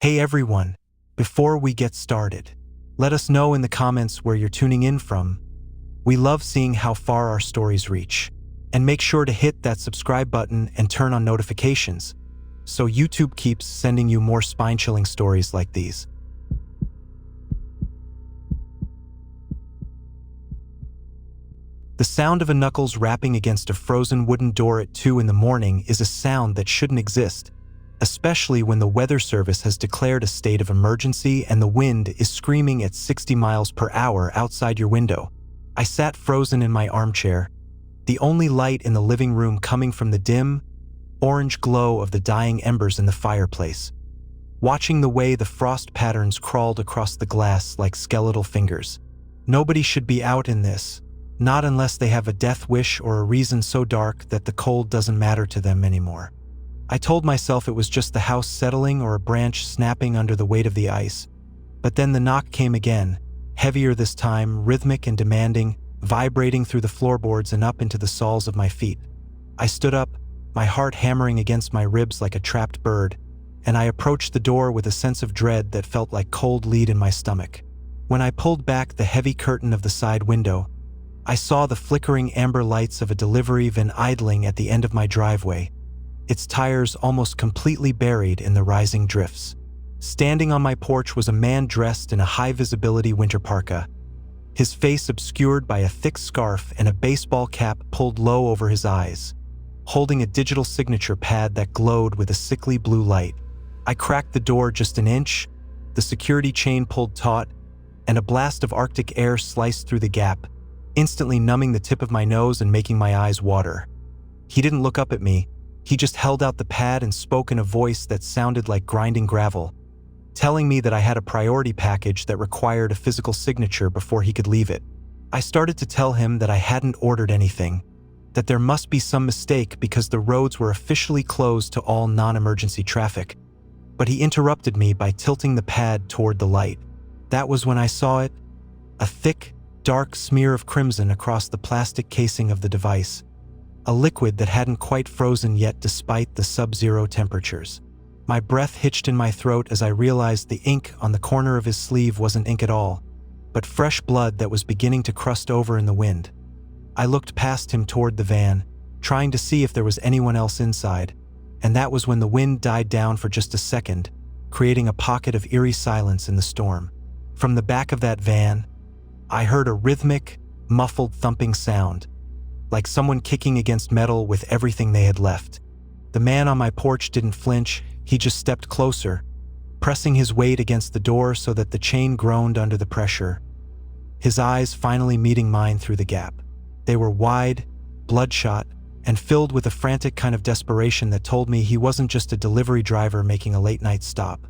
Hey everyone, before we get started, let us know in the comments where you're tuning in from. We love seeing how far our stories reach. And make sure to hit that subscribe button and turn on notifications, so YouTube keeps sending you more spine-chilling stories like these. The sound of a knuckles rapping against a frozen wooden door at 2 in the morning is a sound that shouldn't exist, especially when the weather service has declared a state of emergency and the wind is screaming at 60 miles per hour outside your window. I sat frozen in my armchair, the only light in the living room coming from the dim, orange glow of the dying embers in the fireplace, watching the way the frost patterns crawled across the glass like skeletal fingers. Nobody should be out in this, not unless they have a death wish or a reason so dark that the cold doesn't matter to them anymore. I told myself it was just the house settling or a branch snapping under the weight of the ice. But then the knock came again, heavier this time, rhythmic and demanding, vibrating through the floorboards and up into the soles of my feet. I stood up, my heart hammering against my ribs like a trapped bird, and I approached the door with a sense of dread that felt like cold lead in my stomach. When I pulled back the heavy curtain of the side window, I saw the flickering amber lights of a delivery van idling at the end of my driveway, its tires almost completely buried in the rising drifts. Standing on my porch was a man dressed in a high-visibility winter parka, his face obscured by a thick scarf and a baseball cap pulled low over his eyes, holding a digital signature pad that glowed with a sickly blue light. I cracked the door just an inch, the security chain pulled taut, and a blast of Arctic air sliced through the gap, instantly numbing the tip of my nose and making my eyes water. He didn't look up at me, he just held out the pad and spoke in a voice that sounded like grinding gravel, telling me that I had a priority package that required a physical signature before he could leave it. I started to tell him that I hadn't ordered anything, that there must be some mistake because the roads were officially closed to all non-emergency traffic. But he interrupted me by tilting the pad toward the light. That was when I saw it, a thick, dark smear of crimson across the plastic casing of the device, a liquid that hadn't quite frozen yet despite the sub-zero temperatures. My breath hitched in my throat as I realized the ink on the corner of his sleeve wasn't ink at all, but fresh blood that was beginning to crust over in the wind. I looked past him toward the van, trying to see if there was anyone else inside, and that was when the wind died down for just a second, creating a pocket of eerie silence in the storm. From the back of that van, I heard a rhythmic, muffled thumping sound, like someone kicking against metal with everything they had left. The man on my porch didn't flinch, he just stepped closer, pressing his weight against the door so that the chain groaned under the pressure, his eyes finally meeting mine through the gap. They were wide, bloodshot, and filled with a frantic kind of desperation that told me he wasn't just a delivery driver making a late-night stop.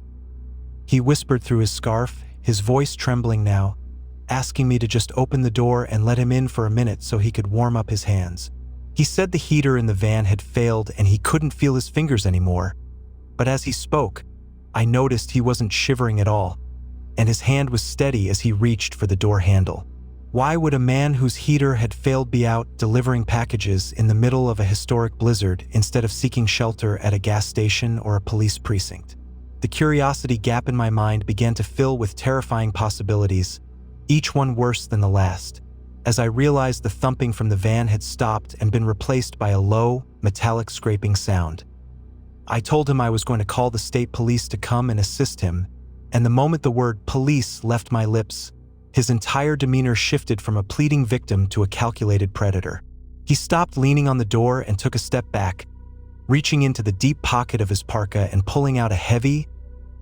He whispered through his scarf, his voice trembling now, asking me to just open the door and let him in for a minute so he could warm up his hands. He said the heater in the van had failed and he couldn't feel his fingers anymore. But as he spoke, I noticed he wasn't shivering at all, and his hand was steady as he reached for the door handle. Why would a man whose heater had failed be out delivering packages in the middle of a historic blizzard instead of seeking shelter at a gas station or a police precinct? The curiosity gap in my mind began to fill with terrifying possibilities, each one worse than the last, as I realized the thumping from the van had stopped and been replaced by a low, metallic scraping sound. I told him I was going to call the state police to come and assist him, and the moment the word police left my lips, his entire demeanor shifted from a pleading victim to a calculated predator. He stopped leaning on the door and took a step back, reaching into the deep pocket of his parka and pulling out a heavy,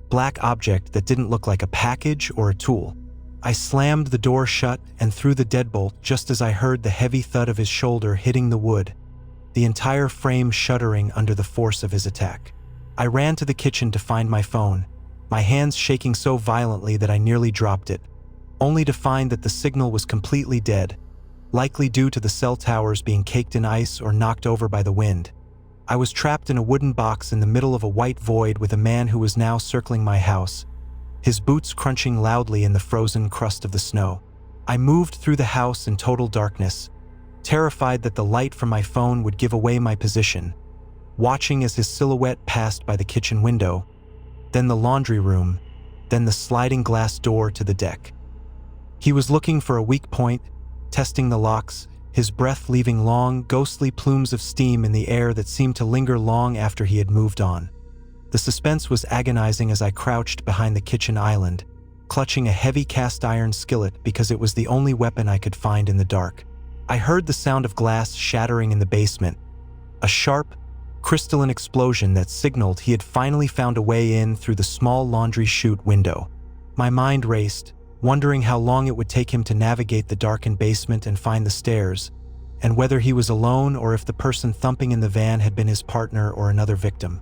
black object that didn't look like a package or a tool. I slammed the door shut and threw the deadbolt just as I heard the heavy thud of his shoulder hitting the wood, the entire frame shuddering under the force of his attack. I ran to the kitchen to find my phone, my hands shaking so violently that I nearly dropped it, only to find that the signal was completely dead, likely due to the cell towers being caked in ice or knocked over by the wind. I was trapped in a wooden box in the middle of a white void with a man who was now circling my house, his boots crunching loudly in the frozen crust of the snow. I moved through the house in total darkness, terrified that the light from my phone would give away my position, watching as his silhouette passed by the kitchen window, then the laundry room, then the sliding glass door to the deck. He was looking for a weak point, testing the locks, his breath leaving long, ghostly plumes of steam in the air that seemed to linger long after he had moved on. The suspense was agonizing as I crouched behind the kitchen island, clutching a heavy cast-iron skillet because it was the only weapon I could find in the dark. I heard the sound of glass shattering in the basement, a sharp, crystalline explosion that signaled he had finally found a way in through the small laundry chute window. My mind raced, wondering how long it would take him to navigate the darkened basement and find the stairs, and whether he was alone or if the person thumping in the van had been his partner or another victim.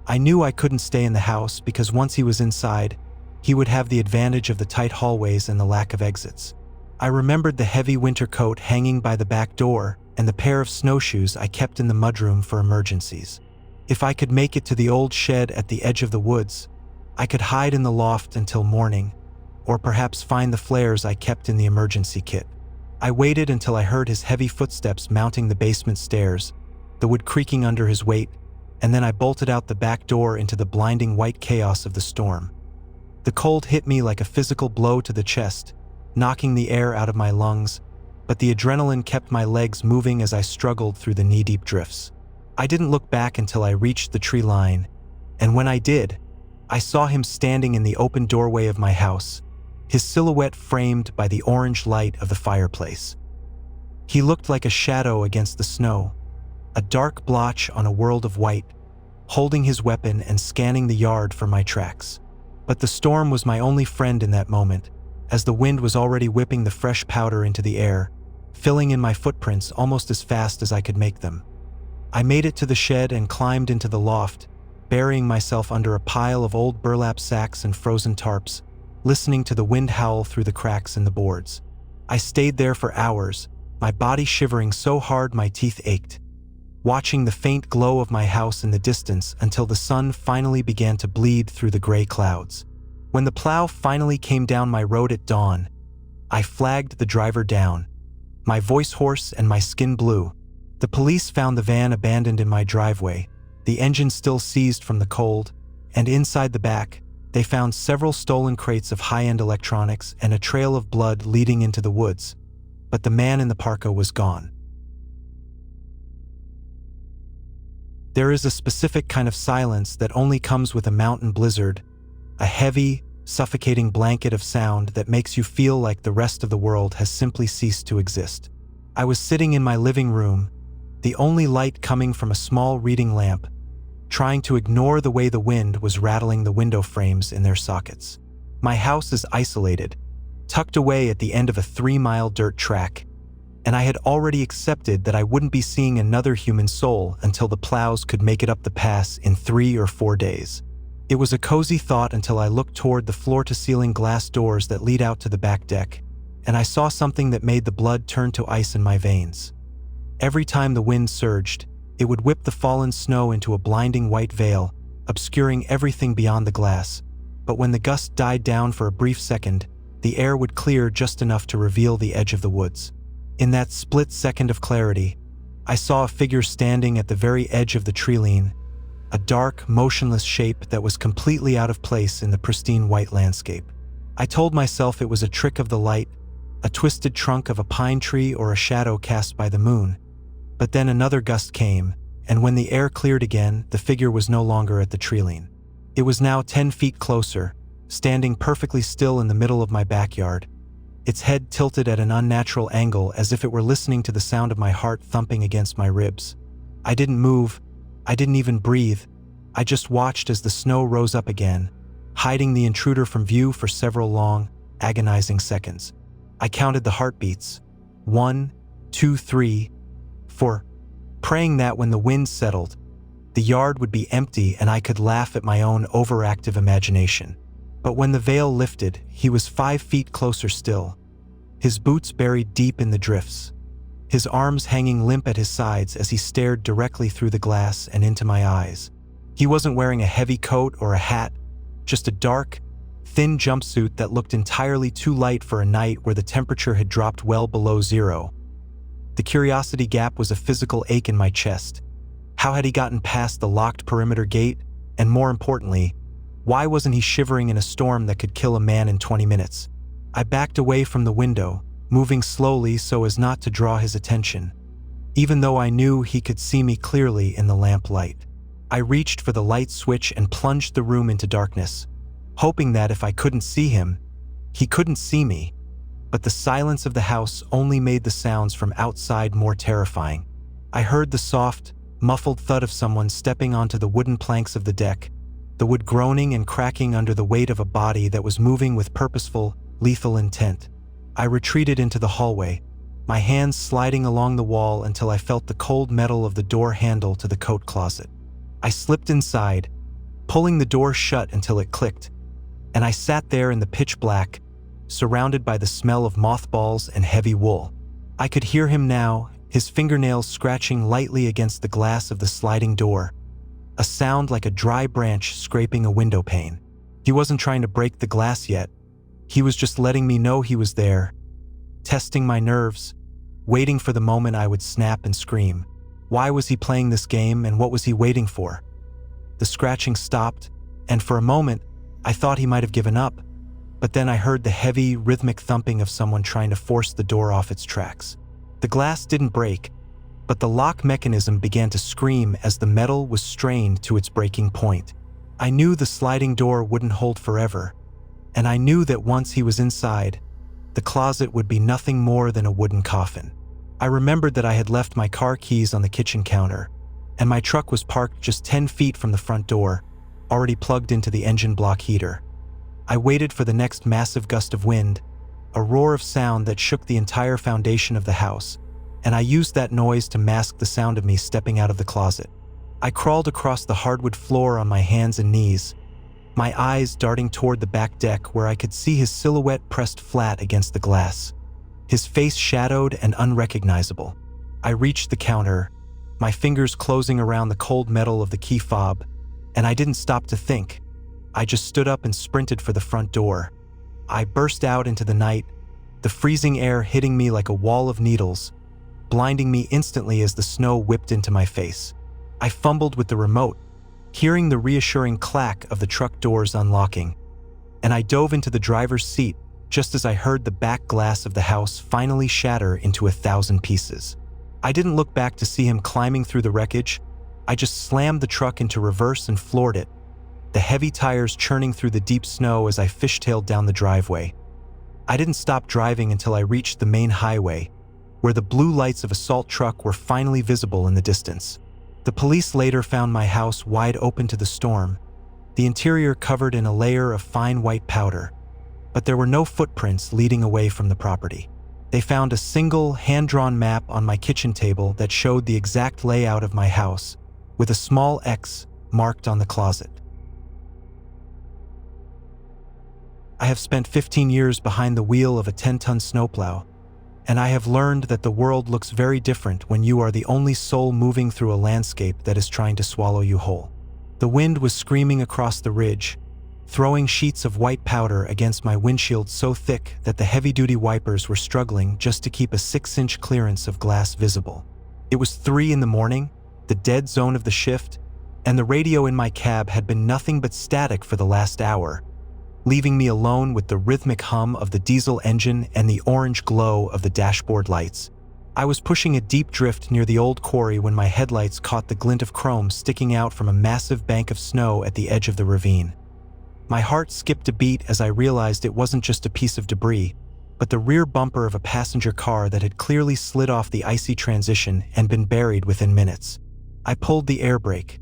I knew I couldn't stay in the house because once he was inside, he would have the advantage of the tight hallways and the lack of exits. I remembered the heavy winter coat hanging by the back door and the pair of snowshoes I kept in the mudroom for emergencies. If I could make it to the old shed at the edge of the woods, I could hide in the loft until morning, or perhaps find the flares I kept in the emergency kit. I waited until I heard his heavy footsteps mounting the basement stairs, the wood creaking under his weight, and then I bolted out the back door into the blinding white chaos of the storm. The cold hit me like a physical blow to the chest, knocking the air out of my lungs, but the adrenaline kept my legs moving as I struggled through the knee-deep drifts. I didn't look back until I reached the tree line, and when I did, I saw him standing in the open doorway of my house, his silhouette framed by the orange light of the fireplace. He looked like a shadow against the snow, a dark blotch on a world of white, holding his weapon and scanning the yard for my tracks. But the storm was my only friend in that moment, as the wind was already whipping the fresh powder into the air, filling in my footprints almost as fast as I could make them. I made it to the shed and climbed into the loft, burying myself under a pile of old burlap sacks and frozen tarps, listening to the wind howl through the cracks in the boards. I stayed there for hours, my body shivering so hard my teeth ached, watching the faint glow of my house in the distance until the sun finally began to bleed through the gray clouds. When the plow finally came down my road at dawn, I flagged the driver down, my voice hoarse and my skin blue. The police found the van abandoned in my driveway, the engine still seized from the cold, and inside the back, they found several stolen crates of high-end electronics and a trail of blood leading into the woods, but the man in the parka was gone. There is a specific kind of silence that only comes with a mountain blizzard, a heavy, suffocating blanket of sound that makes you feel like the rest of the world has simply ceased to exist. I was sitting in my living room, the only light coming from a small reading lamp, trying to ignore the way the wind was rattling the window frames in their sockets. My house is isolated, tucked away at the end of a 3-mile dirt track, and I had already accepted that I wouldn't be seeing another human soul until the plows could make it up the pass in 3 or 4 days. It was a cozy thought until I looked toward the floor-to-ceiling glass doors that lead out to the back deck, and I saw something that made the blood turn to ice in my veins. Every time the wind surged, it would whip the fallen snow into a blinding white veil, obscuring everything beyond the glass. But when the gust died down for a brief second, the air would clear just enough to reveal the edge of the woods. In that split second of clarity, I saw a figure standing at the very edge of the tree-line, a dark, motionless shape that was completely out of place in the pristine white landscape. I told myself it was a trick of the light, a twisted trunk of a pine tree or a shadow cast by the moon. But then another gust came, and when the air cleared again, the figure was no longer at the tree-line. It was now 10 feet closer, standing perfectly still in the middle of my backyard, its head tilted at an unnatural angle as if it were listening to the sound of my heart thumping against my ribs. I didn't move, I didn't even breathe. I just watched as the snow rose up again, hiding the intruder from view for several long, agonizing seconds. I counted the heartbeats. 1, 2, 3, 4, praying that when the wind settled, the yard would be empty and I could laugh at my own overactive imagination. But when the veil lifted, he was 5 feet closer still, his boots buried deep in the drifts, his arms hanging limp at his sides as he stared directly through the glass and into my eyes. He wasn't wearing a heavy coat or a hat, just a dark, thin jumpsuit that looked entirely too light for a night where the temperature had dropped well below zero. The curiosity gap was a physical ache in my chest. How had he gotten past the locked perimeter gate? And more importantly, Why wasn't he shivering in a storm that could kill a man in 20 minutes? I backed away from the window, moving slowly so as not to draw his attention, even though I knew he could see me clearly in the lamplight. I reached for the light switch and plunged the room into darkness, hoping that if I couldn't see him, he couldn't see me. But the silence of the house only made the sounds from outside more terrifying. I heard the soft, muffled thud of someone stepping onto the wooden planks of the deck, the wood groaning and cracking under the weight of a body that was moving with purposeful, lethal intent. I retreated into the hallway, my hands sliding along the wall until I felt the cold metal of the door handle to the coat closet. I slipped inside, pulling the door shut until it clicked, and I sat there in the pitch black, surrounded by the smell of mothballs and heavy wool. I could hear him now, his fingernails scratching lightly against the glass of the sliding door, a sound like a dry branch scraping a window pane. He wasn't trying to break the glass yet. He was just letting me know he was there, testing my nerves, waiting for the moment I would snap and scream. Why was he playing this game, and what was he waiting for? The scratching stopped, and for a moment, I thought he might have given up, but then I heard the heavy, rhythmic thumping of someone trying to force the door off its tracks. The glass didn't break, but the lock mechanism began to scream as the metal was strained to its breaking point. I knew the sliding door wouldn't hold forever, and I knew that once he was inside, the closet would be nothing more than a wooden coffin. I remembered that I had left my car keys on the kitchen counter, and my truck was parked just 10 feet from the front door, already plugged into the engine block heater. I waited for the next massive gust of wind, a roar of sound that shook the entire foundation of the house, and I used that noise to mask the sound of me stepping out of the closet. I crawled across the hardwood floor on my hands and knees, my eyes darting toward the back deck where I could see his silhouette pressed flat against the glass, his face shadowed and unrecognizable. I reached the counter, my fingers closing around the cold metal of the key fob, and I didn't stop to think. I just stood up and sprinted for the front door. I burst out into the night, the freezing air hitting me like a wall of needles, blinding me instantly as the snow whipped into my face. I fumbled with the remote, hearing the reassuring clack of the truck doors unlocking, and I dove into the driver's seat just as I heard the back glass of the house finally shatter into 1,000 pieces. I didn't look back to see him climbing through the wreckage. I just slammed the truck into reverse and floored it, the heavy tires churning through the deep snow as I fishtailed down the driveway. I didn't stop driving until I reached the main highway, where the blue lights of a salt truck were finally visible in the distance. The police later found my house wide open to the storm, the interior covered in a layer of fine white powder, but there were no footprints leading away from the property. They found a single hand-drawn map on my kitchen table that showed the exact layout of my house, with a small X marked on the closet. I have spent 15 years behind the wheel of a 10-ton snowplow, and I have learned that the world looks very different when you are the only soul moving through a landscape that is trying to swallow you whole. The wind was screaming across the ridge, throwing sheets of white powder against my windshield so thick that the heavy-duty wipers were struggling just to keep a 6-inch clearance of glass visible. It was 3 in the morning, the dead zone of the shift, and the radio in my cab had been nothing but static for the last hour, leaving me alone with the rhythmic hum of the diesel engine and the orange glow of the dashboard lights. I was pushing a deep drift near the old quarry when my headlights caught the glint of chrome sticking out from a massive bank of snow at the edge of the ravine. My heart skipped a beat as I realized it wasn't just a piece of debris, but the rear bumper of a passenger car that had clearly slid off the icy transition and been buried within minutes. I pulled the air brake,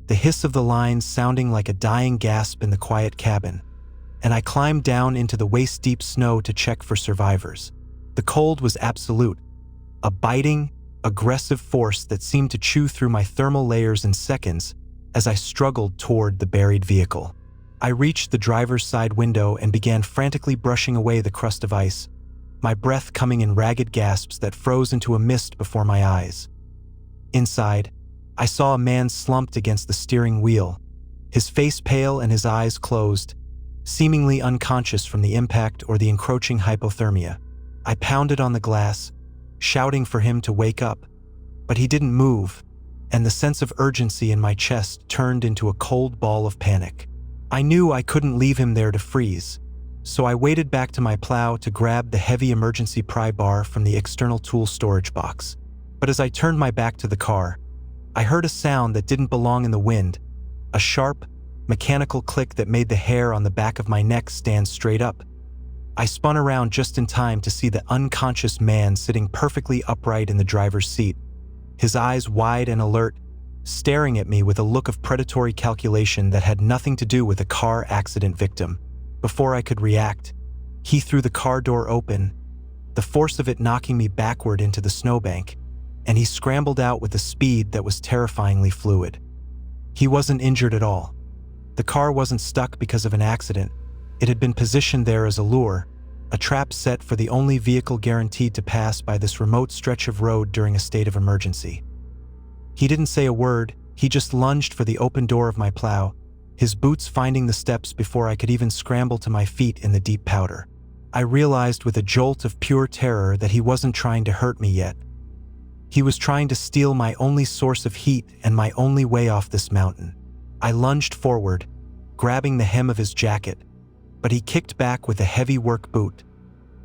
the hiss of the lines sounding like a dying gasp in the quiet cabin, and I climbed down into the waist-deep snow to check for survivors. The cold was absolute, a biting, aggressive force that seemed to chew through my thermal layers in seconds as I struggled toward the buried vehicle. I reached the driver's side window and began frantically brushing away the crust of ice, my breath coming in ragged gasps that froze into a mist before my eyes. Inside, I saw a man slumped against the steering wheel, his face pale and his eyes closed, seemingly unconscious from the impact or the encroaching hypothermia. I pounded on the glass, shouting for him to wake up, but he didn't move, and the sense of urgency in my chest turned into a cold ball of panic. I knew I couldn't leave him there to freeze, so I waded back to my plow to grab the heavy emergency pry bar from the external tool storage box. But as I turned my back to the car, I heard a sound that didn't belong in the wind, a sharp, mechanical click that made the hair on the back of my neck stand straight up. I spun around just in time to see the unconscious man sitting perfectly upright in the driver's seat, his eyes wide and alert, staring at me with a look of predatory calculation that had nothing to do with a car accident victim. Before I could react, he threw the car door open, the force of it knocking me backward into the snowbank, and he scrambled out with a speed that was terrifyingly fluid. He wasn't injured at all. The car wasn't stuck because of an accident. It had been positioned there as a lure, a trap set for the only vehicle guaranteed to pass by this remote stretch of road during a state of emergency. He didn't say a word, he just lunged for the open door of my plow, his boots finding the steps before I could even scramble to my feet in the deep powder. I realized with a jolt of pure terror that he wasn't trying to hurt me yet. He was trying to steal my only source of heat and my only way off this mountain. I lunged forward, grabbing the hem of his jacket, but he kicked back with a heavy work boot,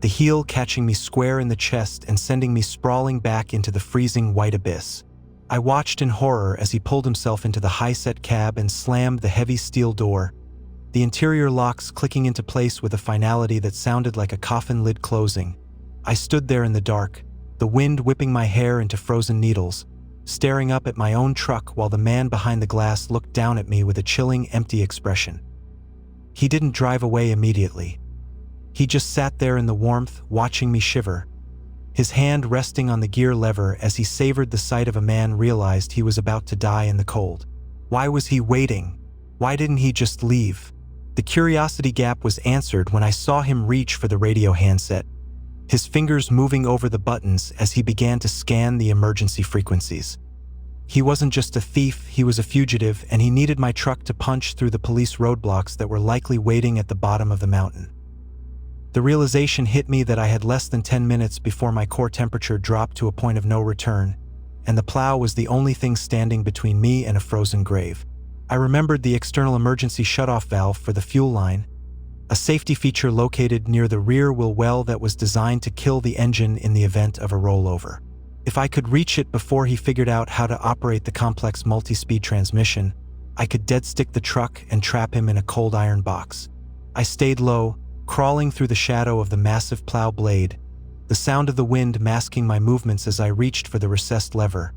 the heel catching me square in the chest and sending me sprawling back into the freezing white abyss. I watched in horror as he pulled himself into the high-set cab and slammed the heavy steel door, the interior locks clicking into place with a finality that sounded like a coffin lid closing. I stood there in the dark, the wind whipping my hair into frozen needles, staring up at my own truck while the man behind the glass looked down at me with a chilling, empty expression. He didn't drive away immediately. He just sat there in the warmth, watching me shiver, his hand resting on the gear lever as he savored the sight of a man realized he was about to die in the cold. Why was he waiting? Why didn't he just leave? The curiosity gap was answered when I saw him reach for the radio handset, his fingers moving over the buttons as he began to scan the emergency frequencies. He wasn't just a thief, he was a fugitive, and he needed my truck to punch through the police roadblocks that were likely waiting at the bottom of the mountain. The realization hit me that I had less than 10 minutes before my core temperature dropped to a point of no return, and the plow was the only thing standing between me and a frozen grave. I remembered the external emergency shutoff valve for the fuel line, a safety feature located near the rear wheel well that was designed to kill the engine in the event of a rollover. If I could reach it before he figured out how to operate the complex multi-speed transmission, I could dead-stick the truck and trap him in a cold iron box. I stayed low, crawling through the shadow of the massive plow blade, the sound of the wind masking my movements as I reached for the recessed lever.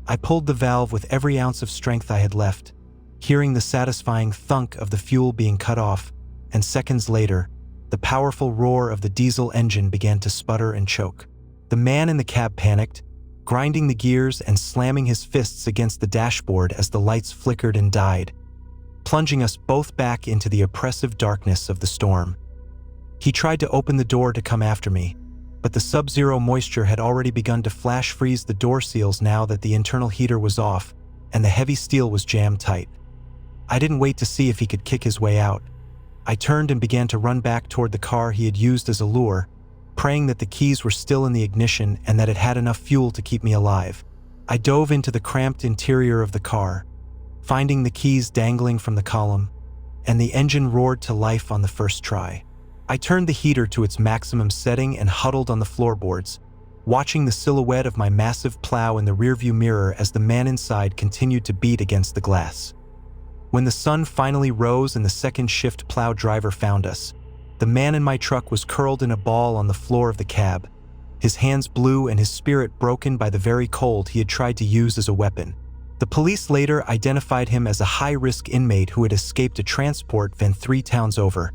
I pulled the valve with every ounce of strength I had left, hearing the satisfying thunk of the fuel being cut off, and seconds later, the powerful roar of the diesel engine began to sputter and choke. The man in the cab panicked, grinding the gears and slamming his fists against the dashboard as the lights flickered and died, plunging us both back into the oppressive darkness of the storm. He tried to open the door to come after me, but the sub-zero moisture had already begun to flash freeze the door seals now that the internal heater was off and the heavy steel was jammed tight. I didn't wait to see if he could kick his way out. I turned and began to run back toward the car he had used as a lure, praying that the keys were still in the ignition and that it had enough fuel to keep me alive. I dove into the cramped interior of the car, finding the keys dangling from the column, and the engine roared to life on the first try. I turned the heater to its maximum setting and huddled on the floorboards, watching the silhouette of my massive plow in the rearview mirror as the man inside continued to beat against the glass. When the sun finally rose and the second shift plow driver found us, the man in my truck was curled in a ball on the floor of the cab, his hands blue and his spirit broken by the very cold he had tried to use as a weapon. The police later identified him as a high-risk inmate who had escaped a transport van 3 towns over,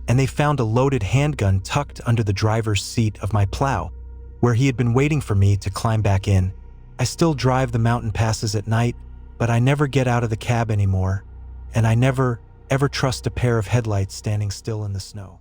and they found a loaded handgun tucked under the driver's seat of my plow, where he had been waiting for me to climb back in. I still drive the mountain passes at night, but I never get out of the cab anymore, and I never, ever trust a pair of headlights standing still in the snow.